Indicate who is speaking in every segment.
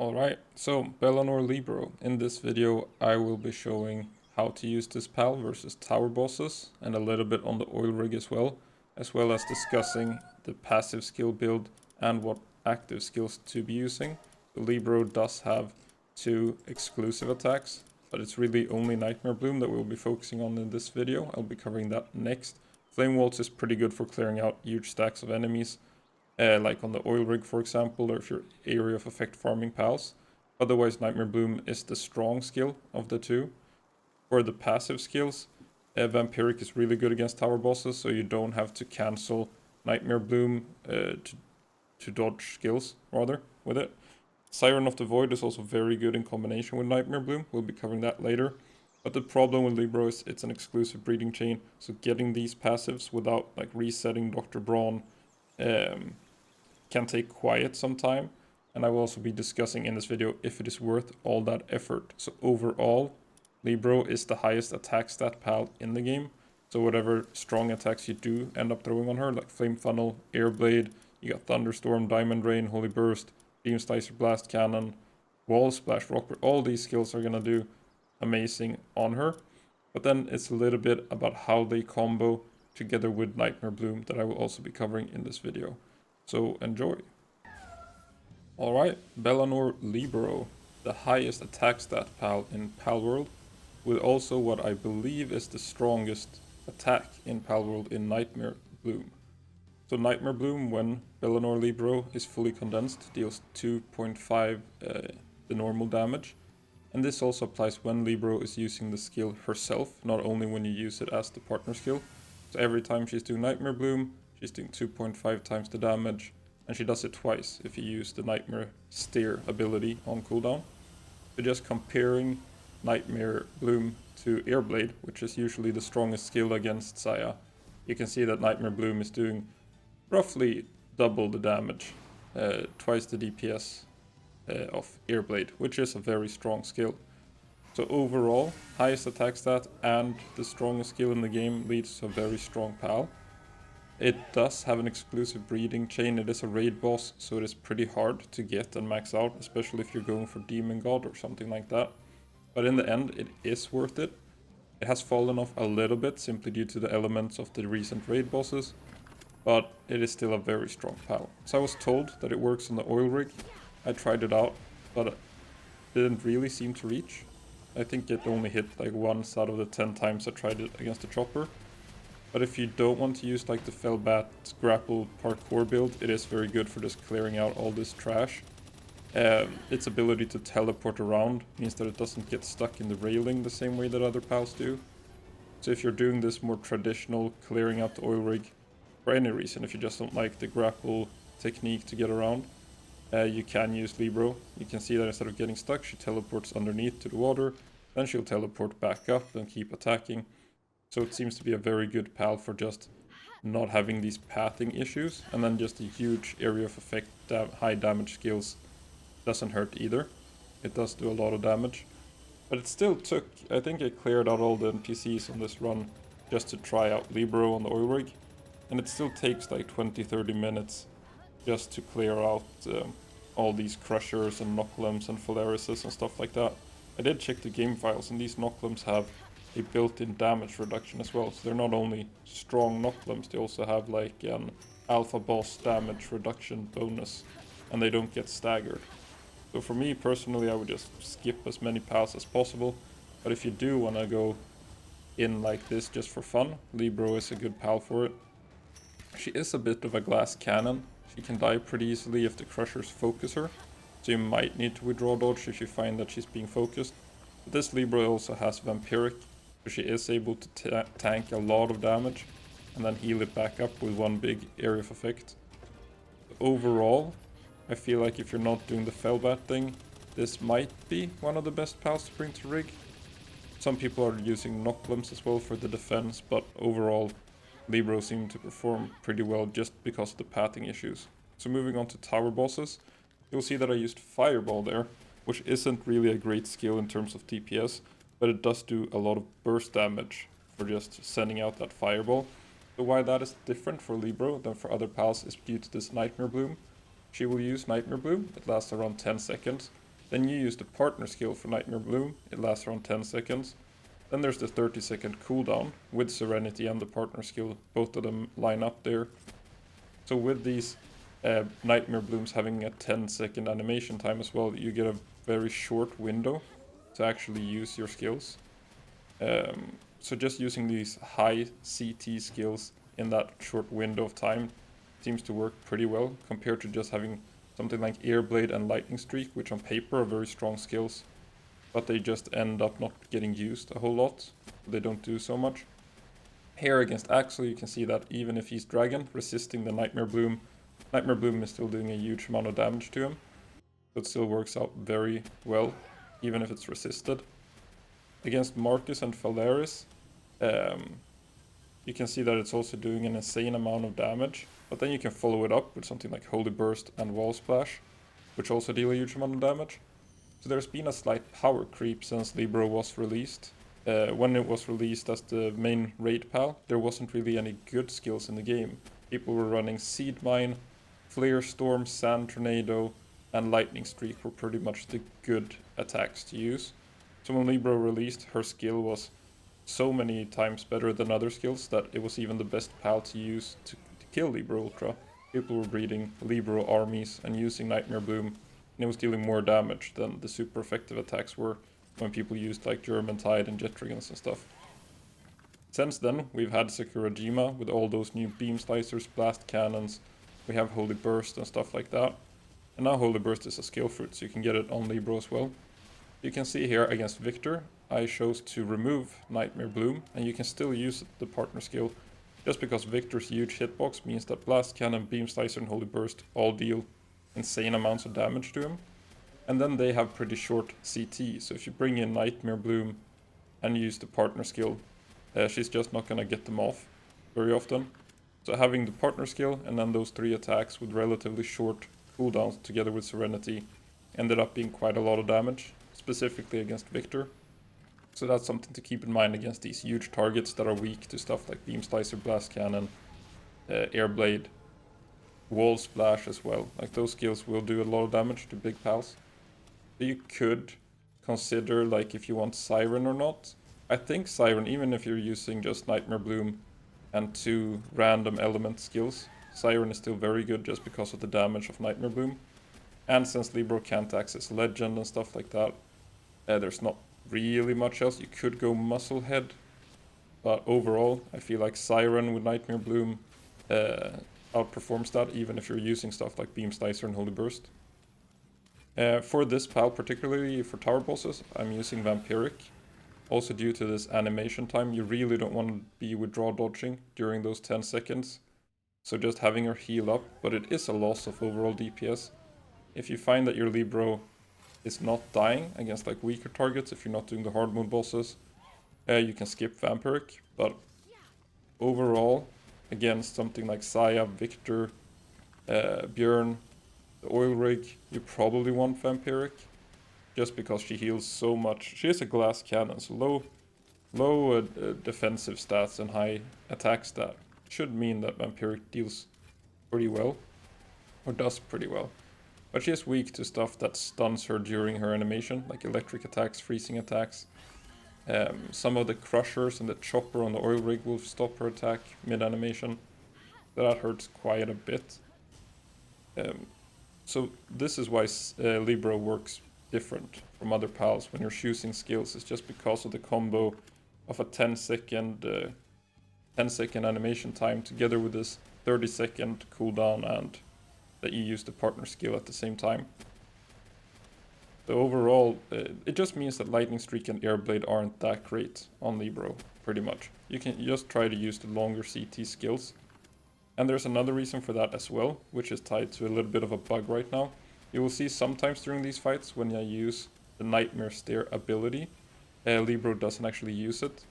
Speaker 1: Alright, so Bellanoir Libero. In this video I will be showing how to use this pal versus tower bosses and a little bit on the oil rig as well as discussing the passive skill build and what active skills to be using. The Libero does have two exclusive attacks, but it's really only Nightmare Bloom that we'll be focusing on in this video. I'll be covering that next. Flame Waltz is pretty good for clearing out huge stacks of enemies. Like on the oil rig, for example, or if you're area of effect farming pals. Otherwise, Nightmare Bloom is the strong skill of the two. For the passive skills, Vampiric is really good against tower bosses, so you don't have to cancel Nightmare Bloom to dodge skills, rather, with it. Siren of the Void is also very good in combination with Nightmare Bloom. We'll be covering that later. But the problem with Libero is it's an exclusive breeding chain, so getting these passives without like resetting Dr. Braun can take quite some time, and I will also be discussing in this video if it is worth all that effort. So overall, Libero is the highest attack stat pal in the game, so whatever strong attacks you do end up throwing on her, like Flame Funnel, Air Blade, you got Thunderstorm, Diamond Rain, Holy Burst, Beam Slicer, Blast Cannon, Wall Splash, Rock, all these skills are gonna do amazing on her. But then it's a little bit about how they combo together with Nightmare Bloom that I will also be covering in this video. So enjoy. Alright, Bellanoir Libero, the highest attack stat pal in Palworld, with also what I believe is the strongest attack in Palworld in Nightmare Bloom. So Nightmare Bloom, when Bellanoir Libero is fully condensed, deals 2.5 the normal damage. And this also applies when Libero is using the skill herself, not only when you use it as the partner skill. So every time she's doing Nightmare Bloom, she's doing 2.5 times the damage, and she does it twice if you use the Nightmare Steer ability on cooldown. So just comparing Nightmare Bloom to Airblade, which is usually the strongest skill against Saya, you can see that Nightmare Bloom is doing roughly double the damage, twice the DPS of Airblade, which is a very strong skill. So overall, highest attack stat and the strongest skill in the game leads to a very strong pal. It does have an exclusive breeding chain. It is a raid boss, so it is pretty hard to get and max out, especially if you're going for Demon God or something like that. But in the end, it is worth it. It has fallen off a little bit simply due to the elements of the recent raid bosses, but it is still a very strong pal. So I was told that it works on the oil rig. I tried it out, but it didn't really seem to reach. I think it only hit like once out of the 10 times I tried it against the chopper. But if you don't want to use like the Fellbat grapple parkour build, it is very good for just clearing out all this trash. Its ability to teleport around means that it doesn't get stuck in the railing the same way that other pals do. So if you're doing this more traditional clearing out the oil rig for any reason, if you just don't like the grapple technique to get around, you can use Libero. You can see that instead of getting stuck, she teleports underneath to the water, then she'll teleport back up and keep attacking. So it seems to be a very good pal for just not having these pathing issues, and then just a huge area of effect, high damage skills doesn't hurt either. It does do a lot of damage, but it still took, I think I cleared out all the NPCs on this run just to try out Libero on the oil rig, and it still takes like 20-30 minutes just to clear out all these crushers and Knocklims and Falerises and stuff like that. I did check the game files, and these Knocklims have a built-in damage reduction as well. So they're not only strong Knocklims, they also have like an alpha boss damage reduction bonus, and they don't get staggered. So for me personally, I would just skip as many pals as possible. But if you do want to go in like this just for fun, Libero is a good pal for it. She is a bit of a glass cannon. She can die pretty easily if the crushers focus her, so you might need to withdraw dodge if you find that she's being focused. But this Libero also has Vampiric, so she is able to tank a lot of damage and then heal it back up with one big area of effect. Overall, I feel like if you're not doing the Fellbat thing, this might be one of the best pals to bring to rig. Some people are using Knocklims as well for the defense, but overall, Libero seemed to perform pretty well just because of the pathing issues. So moving on to tower bosses, you'll see that I used Fireball there, which isn't really a great skill in terms of DPS, but it does do a lot of burst damage for just sending out that Fireball. So why that is different for Libero than for other pals is due to this Nightmare Bloom. She will use Nightmare Bloom, it lasts around 10 seconds, Then you use the partner skill for Nightmare Bloom, it lasts around 10 seconds. Then there's the 30-second cooldown with Serenity and the partner skill, both of them line up there. So with these Nightmare Blooms having a 10-second animation time as well, you get a very short window to actually use your skills. So just using these high CT skills in that short window of time seems to work pretty well compared to just having something like Airblade and Lightning Streak, which on paper are very strong skills, but they just end up not getting used a whole lot. They don't do so much. Here against Axel, you can see that even if he's Dragon, resisting the Nightmare Bloom is still doing a huge amount of damage to him. So it still works out very well, even if it's resisted. Against Marcus and Faleris, you can see that it's also doing an insane amount of damage, but then you can follow it up with something like Holy Burst and Wall Splash, which also deal a huge amount of damage. So there's been a slight power creep since Libero was released. When it was released as the main raid pal, there wasn't really any good skills in the game. People were running Seed Mine, Flare Storm, Sand Tornado, and Lightning Streak were pretty much the good attacks to use. So when Libero released, her skill was so many times better than other skills that it was even the best pal to use to kill Libero Ultra. People were breeding Libero armies and using Nightmare Bloom, and it was dealing more damage than the super effective attacks were when people used like German Tide and Jet Dragons and stuff. Since then, we've had Sakurajima with all those new beam slicers, blast cannons, we have Holy Burst and stuff like that. And now Holy Burst is a skill fruit, so you can get it on Libero as well. You can see here against Victor, I chose to remove Nightmare Bloom, and you can still use the partner skill, just because Victor's huge hitbox means that Blast Cannon, Beam Slicer and Holy Burst all deal insane amounts of damage to him. And then they have pretty short CT, so if you bring in Nightmare Bloom and use the partner skill, she's just not gonna get them off very often. So having the partner skill and then those 3 attacks with relatively short cooldowns together with Serenity ended up being quite a lot of damage, specifically against Victor. So that's something to keep in mind against these huge targets that are weak to stuff like Beam Slicer, Blast Cannon, Airblade, Wall Splash as well. Like those skills will do a lot of damage to big pals. But you could consider like if you want Siren or not. I think Siren, even if you're using just Nightmare Bloom and 2 random element skills, Siren is still very good just because of the damage of Nightmare Bloom. And since Libero can't access Legend and stuff like that, there's not really much else. You could go Musclehead, but overall, I feel like Siren with Nightmare Bloom outperforms that, even if you're using stuff like Beam Slicer and Holy Burst. For this pal, particularly for tower bosses, I'm using Vampiric. Also due to this animation time, you really don't want to be withdraw dodging during those 10 seconds. So just having her heal up, but it is a loss of overall DPS. If you find that your Libero is not dying against like weaker targets, if you're not doing the hard mode bosses, you can skip Vampiric. But overall, against something like Saya, Victor, Bjorn, the Oil Rig, you probably want Vampiric. Just because she heals so much. She has a glass cannon, so low defensive stats and high attack stat should mean that Vampiric deals pretty well, or does pretty well. But she is weak to stuff that stuns her during her animation, like electric attacks, freezing attacks. Some of the crushers and the chopper on the Oil Rig will stop her attack mid-animation. That hurts quite a bit. So this is why Libero works different from other pals when you're choosing skills. It's just because of the combo of a 10-second animation time together with this 30-second cooldown and that you use the partner skill at the same time. So overall, it just means that Lightning Streak and Airblade aren't that great on Libero, pretty much. You can just try to use the longer CT skills. And there's another reason for that as well, which is tied to a little bit of a bug right now. You will see sometimes during these fights when I use the Nightmare Stare ability, Libero doesn't actually use it.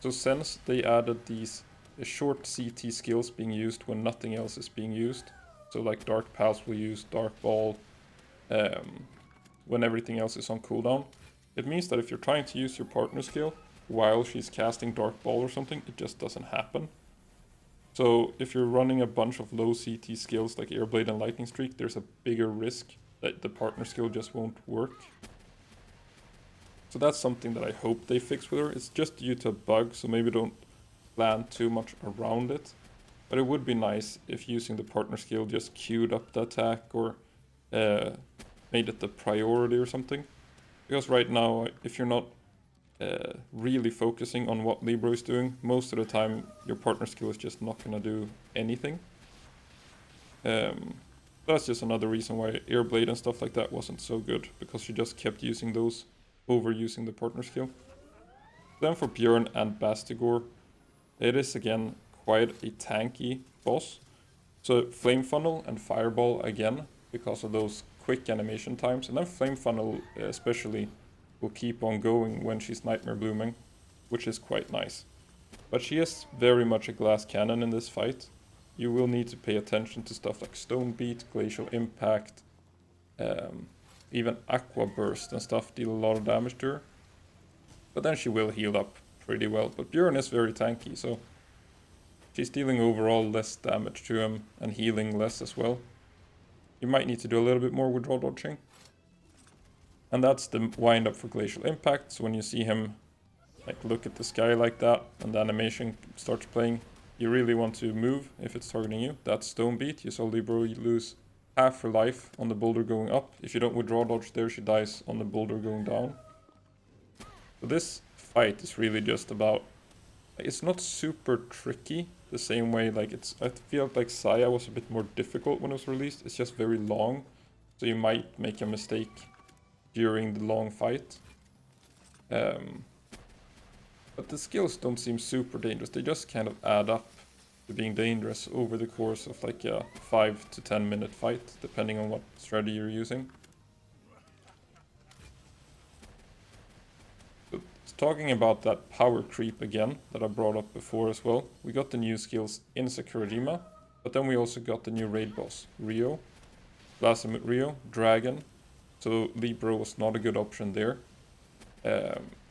Speaker 1: So since they added these short CT skills being used when nothing else is being used, so like Dark Pals will use Dark Ball when everything else is on cooldown, it means that if you're trying to use your partner skill while she's casting Dark Ball or something, it just doesn't happen. So if you're running a bunch of low CT skills like Airblade and Lightning Streak, there's a bigger risk that the partner skill just won't work. So that's something that I hope they fix with her. It's just due to a bug, so maybe don't plan too much around it. But it would be nice if using the partner skill just queued up the attack or made it the priority or something. Because right now, if you're not really focusing on what Libero is doing, most of the time your partner skill is just not going to do anything. That's just another reason why Airblade and stuff like that wasn't so good, because she just kept using those overusing the partner skill. Then for Bjorn and Bastigor, it is again quite a tanky boss. So Flame Funnel and Fireball again, because of those quick animation times. And then Flame Funnel especially will keep on going when she's Nightmare Blooming, which is quite nice. But she is very much a glass cannon in this fight. You will need to pay attention to stuff like Stone Beat, Glacial Impact, even Aqua Burst and stuff deal a lot of damage to her. But then she will heal up pretty well. But Bjorn is very tanky, so she's dealing overall less damage to him and healing less as well. You might need to do a little bit more withdrawal dodging. And that's the wind up for Glacial Impact. So when you see him like look at the sky like that and the animation starts playing, you really want to move if it's targeting you. That's Stone Beat. You saw Libero lose half her life on the boulder going up. If you don't withdraw dodge there, she dies on the boulder going down. So this fight is really just about, it's not super tricky the same way, like I feel like Saya was a bit more difficult when it was released. It's just very long, so you might make a mistake during the long fight. But the skills don't seem super dangerous. They just kind of add up to being dangerous over the course of like a 5 to 10 minute fight, depending on what strategy you're using. But talking about that power creep again that I brought up before as well, we got the new skills in Sakurajima, but then we also got the new raid boss, Rio, Blasphemous Rio, Dragon. So Libero was not a good option there.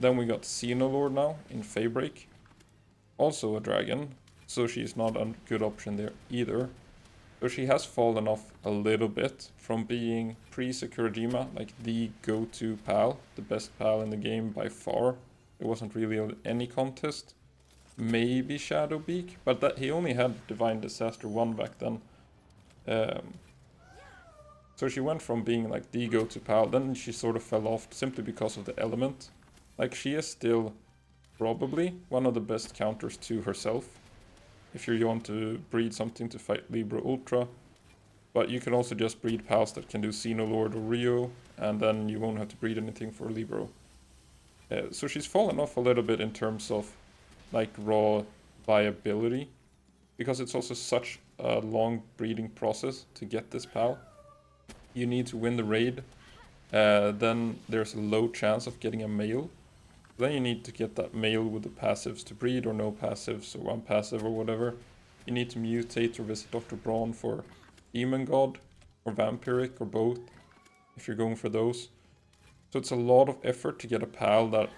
Speaker 1: Then we got Xenolore now in Feybreak, also a dragon, so she's not a good option there either. So she has fallen off a little bit from being pre-Sakurajima, like the go-to pal, the best pal in the game by far. There wasn't really any contest. Maybe Shadowbeak, but that he only had Divine Disaster 1 back then. So she went from being like the go-to pal, then she sort of fell off simply because of the element. Like she is still probably one of the best counters to herself, if you want to breed something to fight Libero Ultra. But you can also just breed pals that can do Xenolore or Rio, and then you won't have to breed anything for Libero. So she's fallen off a little bit in terms of like raw viability, because it's also such a long breeding process to get this pal. You need to win the raid, then there's a low chance of getting a male. Then you need to get that male with the passives to breed, or no passives, or one passive or whatever. You need to mutate or visit Dr. Braun for Demon God, or Vampiric, or both, if you're going for those. So it's a lot of effort to get a pal that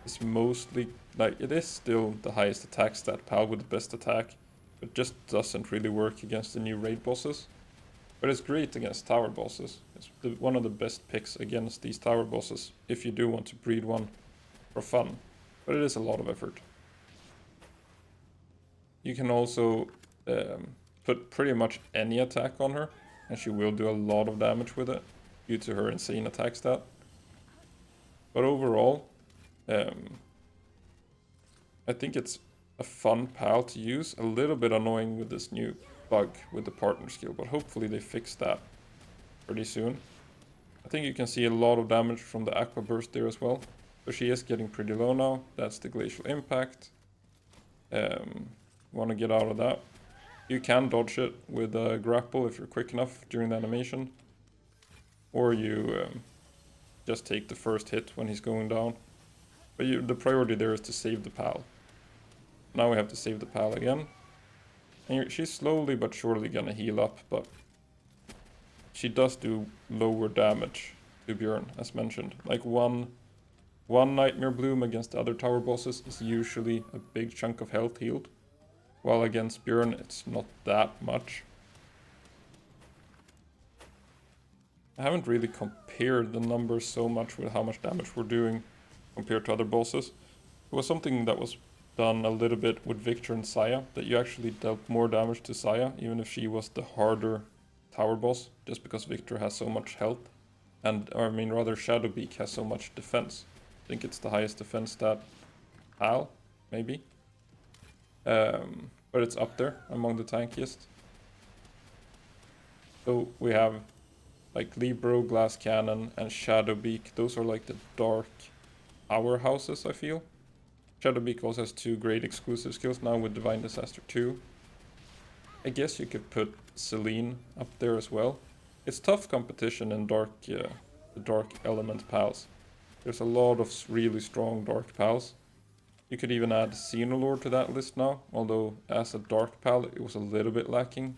Speaker 1: is mostly, like, it is still the highest attack stat pal with the best attack, but just doesn't really work against the new raid bosses. But it's great against tower bosses. It's one of the best picks against these tower bosses, if you do want to breed one for fun. But it is a lot of effort. You can also put pretty much any attack on her, and she will do a lot of damage with it, due to her insane attack stat. But overall, I think it's a fun pal to use. A little bit annoying with this new bug with the partner skill, but hopefully they fix that pretty soon. I think you can see a lot of damage from the Aqua Burst there as well. So she is getting pretty low now. That's the Glacial Impact. Want to get out of that. You can dodge it with a grapple if you're quick enough during the animation. Or you just take the first hit when he's going down. But the priority there is to save the pal. Now we have to save the pal again. And she's slowly but surely gonna heal up, but she does do lower damage to Bjorn, as mentioned. Like one Nightmare Bloom against the other tower bosses is usually a big chunk of health healed, while against Bjorn it's not that much. I haven't really compared the numbers so much with how much damage we're doing compared to other bosses. It was something that was done a little bit with Victor and Saya, that you actually dealt more damage to Saya, even if she was the harder tower boss, just because Victor has so much health. And, or I mean rather, Shadowbeak has so much defense. I think it's the highest defense stat Pal, maybe. But it's up there among the tankiest. So we have like Libero, Glass Cannon, and Shadowbeak. Those are like the dark powerhouses, I feel. Shadowbeak also has 2 great exclusive skills now with Divine Disaster 2. I guess you could put Selyne up there as well. It's tough competition in the dark element pals. There's a lot of really strong dark pals. You could even add Xenolore to that list now, although as a dark pal it was a little bit lacking.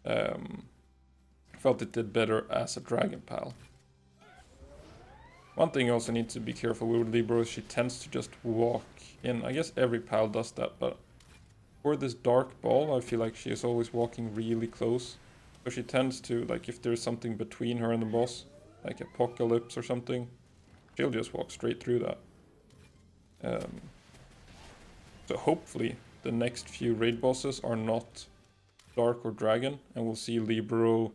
Speaker 1: I felt it did better as a dragon pal. One thing you also need to be careful with Libero is she tends to just walk in. I guess every pal does that, but for this dark ball I feel like she is always walking really close. So she tends to, like if there's something between her and the boss, like Apocalypse or something, she'll just walk straight through that. So hopefully the next few raid bosses are not dark or dragon, and we'll see Libero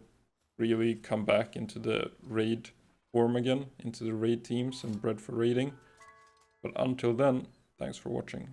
Speaker 1: really come back into the raid form again, into the raid teams and bred for raiding. But until then, thanks for watching.